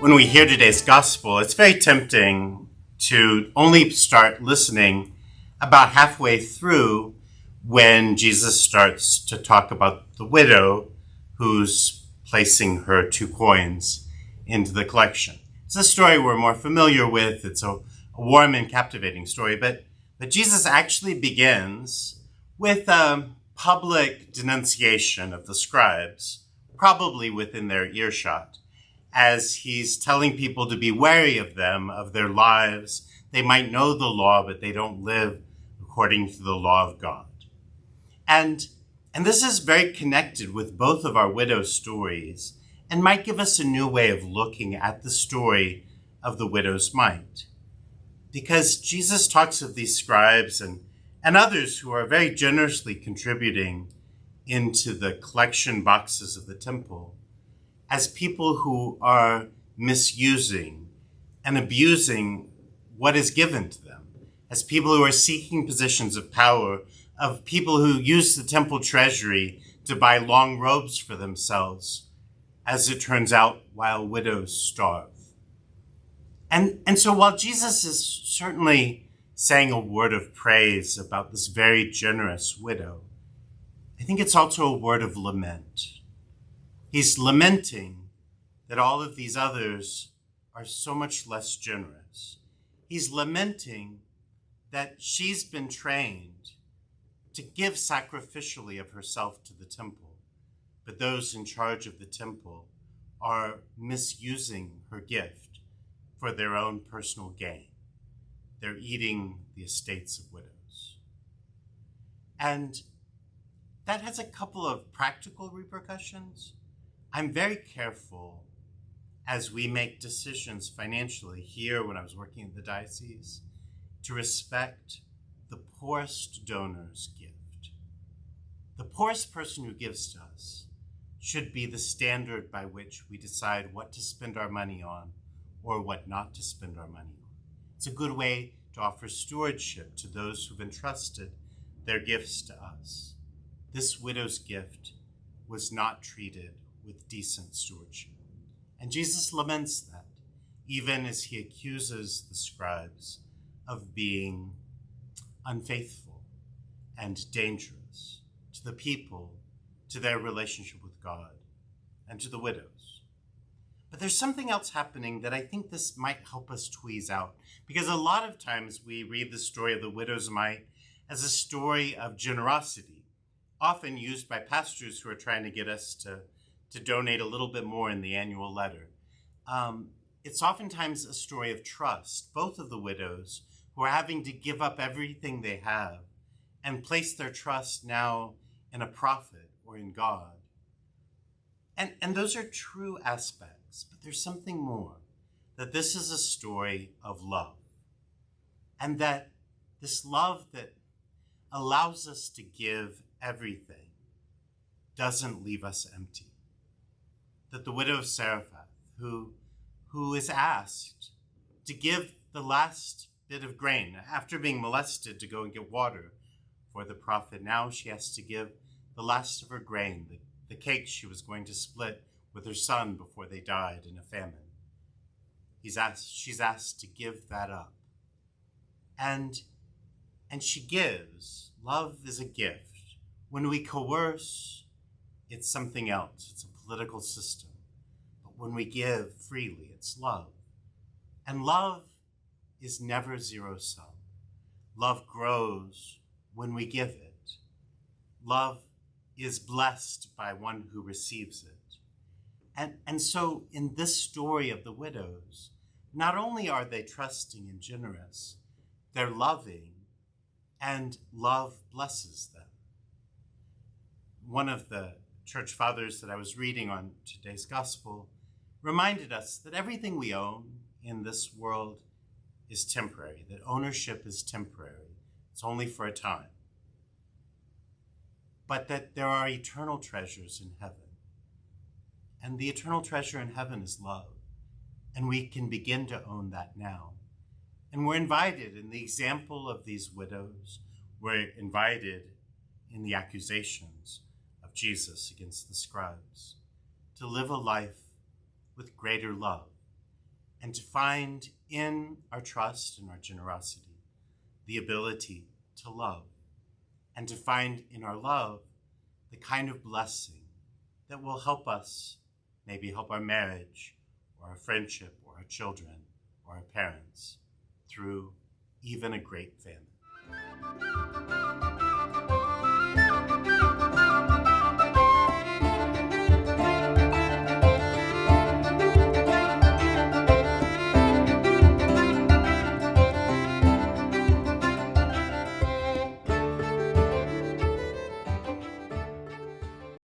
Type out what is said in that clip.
when we hear today's gospel, it's very tempting to only start listening about halfway through when Jesus starts to talk about the widow who's placing her 2 coins into the collection. It's a story we're more familiar with. It's a warm and captivating story, but Jesus actually begins with a public denunciation of the scribes, probably within their earshot, as he's telling people to be wary of them, of their lives. They might know the law, but they don't live according to the law of God. And this is very connected with both of our widow stories and might give us a new way of looking at the story of the widow's mite. Because Jesus talks of these scribes and others who are very generously contributing into the collection boxes of the temple as people who are misusing and abusing what is given to them, as people who are seeking positions of power, of people who use the temple treasury to buy long robes for themselves, as it turns out, while widows starve. And so while Jesus is certainly saying a word of praise about this very generous widow, I think it's also a word of lament. He's lamenting that all of these others are so much less generous. He's lamenting that she's been trained to give sacrificially of herself to the temple, but those in charge of the temple are misusing her gift for their own personal gain. They're eating the estates of widows. And that has a couple of practical repercussions. I'm very careful as we make decisions financially here when I was working in the diocese to respect the poorest donor's gift. The poorest person who gives to us should be the standard by which we decide what to spend our money on or what not to spend our money on. It's a good way to offer stewardship to those who've entrusted their gifts to us. This widow's gift was not treated with decent stewardship. And Jesus laments that, even as he accuses the scribes of being unfaithful and dangerous to the people, to their relationship with God, and to the widows. But there's something else happening that I think this might help us tweeze out, because a lot of times we read the story of the widow's mite as a story of generosity, often used by pastors who are trying to get us to donate a little bit more in the annual letter. It's oftentimes a story of trust, both of the widows who are having to give up everything they have and place their trust now in a prophet or in God. And those are true aspects, but there's something more, that this is a story of love, and that this love that allows us to give everything doesn't leave us empty. That the widow of Zarephath, who is asked to give the last bit of grain after being molested to go and get water for the prophet, now she has to give the last of her grain, the cake she was going to split with her son before they died in a famine. She's asked to give that up. And she gives. Love is a gift. When we coerce, it's something else. It's a political system. But when we give freely, it's love. And love is never zero-sum. Love grows when we give it. Love is blessed by one who receives it. And so in this story of the widows, not only are they trusting and generous, they're loving, and love blesses them. One of the church fathers that I was reading on today's gospel reminded us that everything we own in this world is temporary, that ownership is temporary. It's only for a time. But that there are eternal treasures in heaven. And the eternal treasure in heaven is love. And we can begin to own that now. And we're invited in the example of these widows. We're invited in the accusations of Jesus against the scribes to live a life with greater love and to find in our trust and our generosity the ability to love, and to find in our love the kind of blessing that will help us, maybe help our marriage or our friendship or our children or our parents through even a great famine.